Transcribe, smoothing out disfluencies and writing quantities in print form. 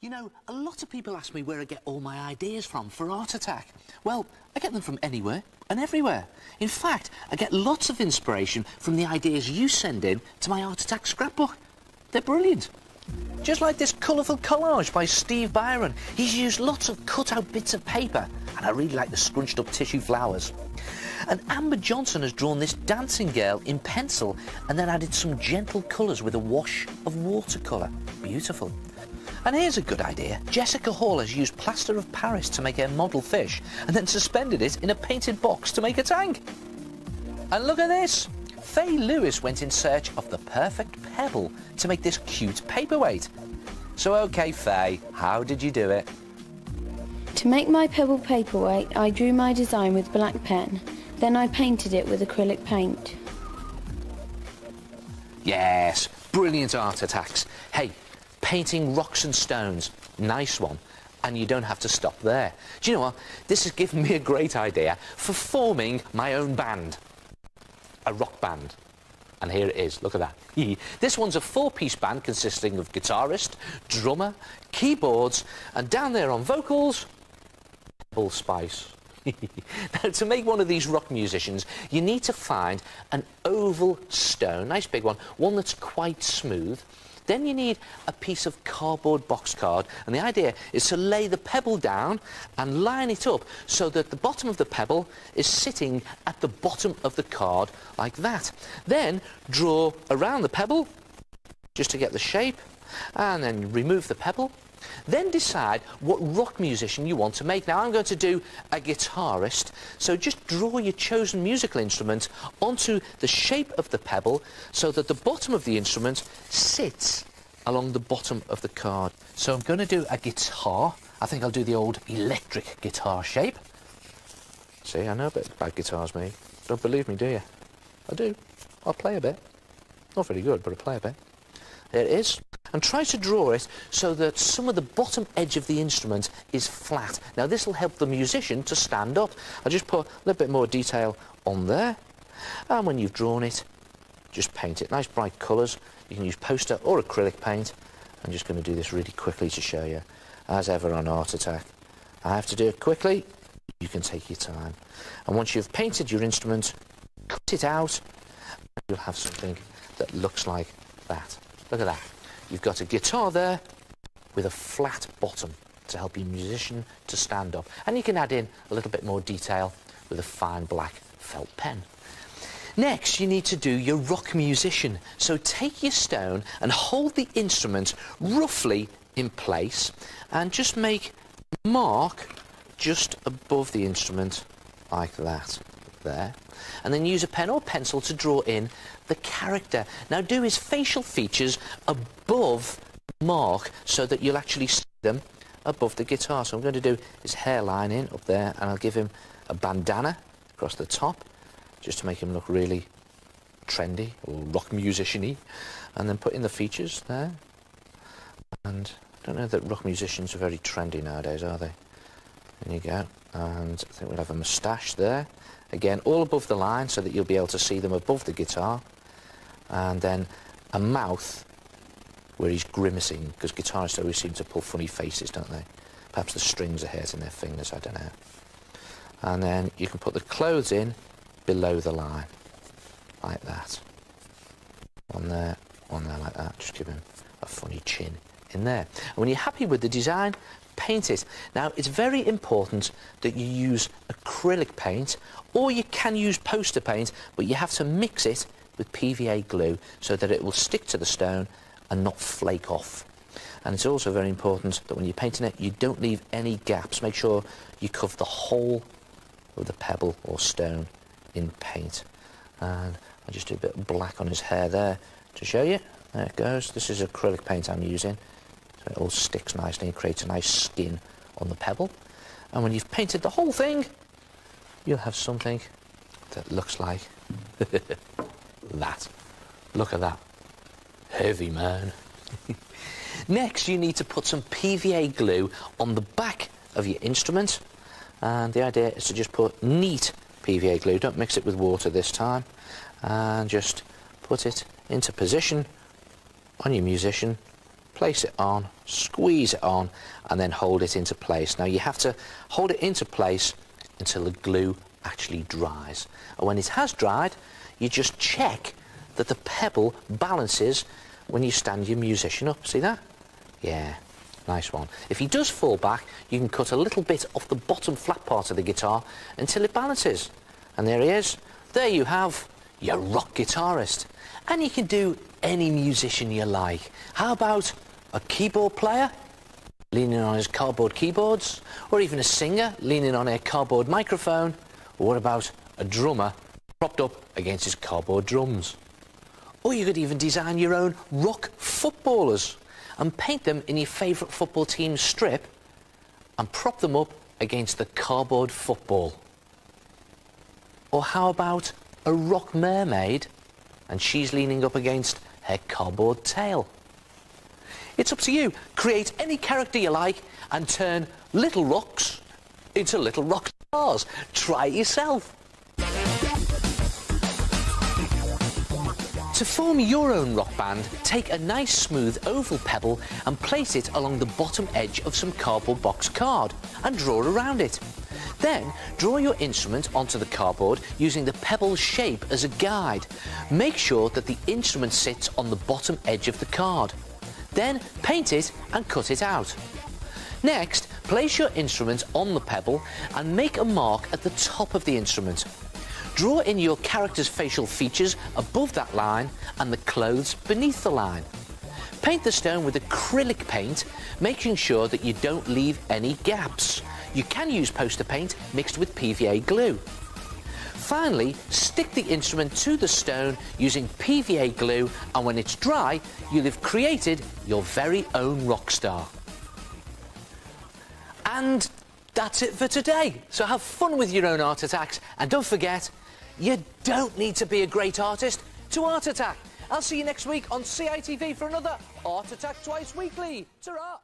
You know, a lot of people ask me where I get all my ideas from for Art Attack. Well, I get them from anywhere and everywhere. In fact, I get lots of inspiration from the ideas you send in to my Art Attack scrapbook. They're brilliant. Just like this colourful collage by Steve Byron. He's used lots of cut-out bits of paper, and I really like the scrunched-up tissue flowers. And Amber Johnson has drawn this dancing girl in pencil and then added some gentle colours with a wash of watercolour. Beautiful. And here's a good idea. Jessica Hall has used plaster of Paris to make her model fish and then suspended it in a painted box to make a tank. And look at this. Faye Lewis went in search of the perfect pebble to make this cute paperweight. So, OK, Faye, how did you do it? To make my pebble paperweight, I drew my design with black pen. Then I painted it with acrylic paint. Yes, brilliant Art Attacks. Hey, painting rocks and stones, nice one. And you don't have to stop there. Do you know what? This has given me a great idea for forming my own band. A rock band. And here it is, look at that. This one's a 4-piece band consisting of guitarist, drummer, keyboards, and down there on vocals, Pebble Spice. Now, to make one of these rock musicians, you need to find an oval stone, nice big one that's quite smooth. Then you need a piece of cardboard box card, and the idea is to lay the pebble down and line it up so that the bottom of the pebble is sitting at the bottom of the card like that. Then draw around the pebble just to get the shape, and then remove the pebble. Then decide what rock musician you want to make. Now, I'm going to do a guitarist, so just draw your chosen musical instrument onto the shape of the pebble so that the bottom of the instrument sits along the bottom of the card. So I'm going to do a guitar. I think I'll do the old electric guitar shape. See, I know a bit about guitars, me. Don't believe me, do you? I do. I'll play a bit. Not very good, but I'll play a bit. There it is. And try to draw it so that some of the bottom edge of the instrument is flat. Now, this will help the musician to stand up. I'll just put a little bit more detail on there. And when you've drawn it, just paint it. Nice bright colours. You can use poster or acrylic paint. I'm just going to do this really quickly to show you. As ever on Art Attack, I have to do it quickly. You can take your time. And once you've painted your instrument, cut it out, and you'll have something that looks like that. Look at that. You've got a guitar there with a flat bottom to help your musician to stand up. And you can add in a little bit more detail with a fine black felt pen. Next, you need to do your rock musician. So take your stone and hold the instrument roughly in place and just make a mark just above the instrument like that. There. And then use a pen or pencil to draw in the character. Now, do his facial features above the mark so that you'll actually see them above the guitar. So I'm going to do his hairline in up there, and I'll give him a bandana across the top just to make him look really trendy or rock musician-y. And then put in the features there. And I don't know that rock musicians are very trendy nowadays, are they? There you go. And I think we'll have a moustache there. Again, all above the line so that you'll be able to see them above the guitar. And then a mouth where he's grimacing, because guitarists always seem to pull funny faces, don't they? Perhaps the strings are hurting their fingers, I don't know. And then you can put the clothes in below the line, like that. One there like that. Just give him a funny chin in there. And when you're happy with the design, paint it. Now, it's very important that you use acrylic paint, or you can use poster paint, but you have to mix it with PVA glue so that it will stick to the stone and not flake off. And it's also very important that when you're painting it, you don't leave any gaps. Make sure you cover the whole of the pebble or stone in paint. And I'll just do a bit of black on his hair there to show you. There it goes. This is acrylic paint I'm using. So it all sticks nicely and creates a nice skin on the pebble. And when you've painted the whole thing, you'll have something that looks like that. Look at that. Heavy, man. Next, you need to put some PVA glue on the back of your instrument. And the idea is to just put neat PVA glue. Don't mix it with water this time. And just put it into position on your musician place it on, squeeze it on, and then hold it into place. Now you have to hold it into place until the glue actually dries. And when it has dried, you just check that the pebble balances when you stand your musician up. See that? Yeah, nice one. If he does fall back, you can cut a little bit off the bottom flat part of the guitar until it balances. And there he is. There you have your rock guitarist. And you can do any musician you like. How about a keyboard player leaning on his cardboard keyboards? Or even a singer leaning on a cardboard microphone? Or what about a drummer propped up against his cardboard drums? Or you could even design your own rock footballers and paint them in your favourite football team's strip and prop them up against the cardboard football. Or how about a rock mermaid and she's leaning up against her cardboard tail? It's up to you. Create any character you like and turn little rocks into little rock stars. Try it yourself. To form your own rock band, take a nice smooth oval pebble and place it along the bottom edge of some cardboard box card and draw around it. Then draw your instrument onto the cardboard using the pebble's shape as a guide. Make sure that the instrument sits on the bottom edge of the card. Then paint it and cut it out. Next, place your instrument on the pebble and make a mark at the top of the instrument. Draw in your character's facial features above that line and the clothes beneath the line. Paint the stone with acrylic paint, making sure that you don't leave any gaps. You can use poster paint mixed with PVA glue. Finally, stick the instrument to the stone using PVA glue, and when it's dry, you'll have created your very own rock star. And that's it for today. So have fun with your own art attacks, and don't forget, you don't need to be a great artist to art attack. I'll see you next week on CITV for another Art Attack Twice Weekly. Ta-ra!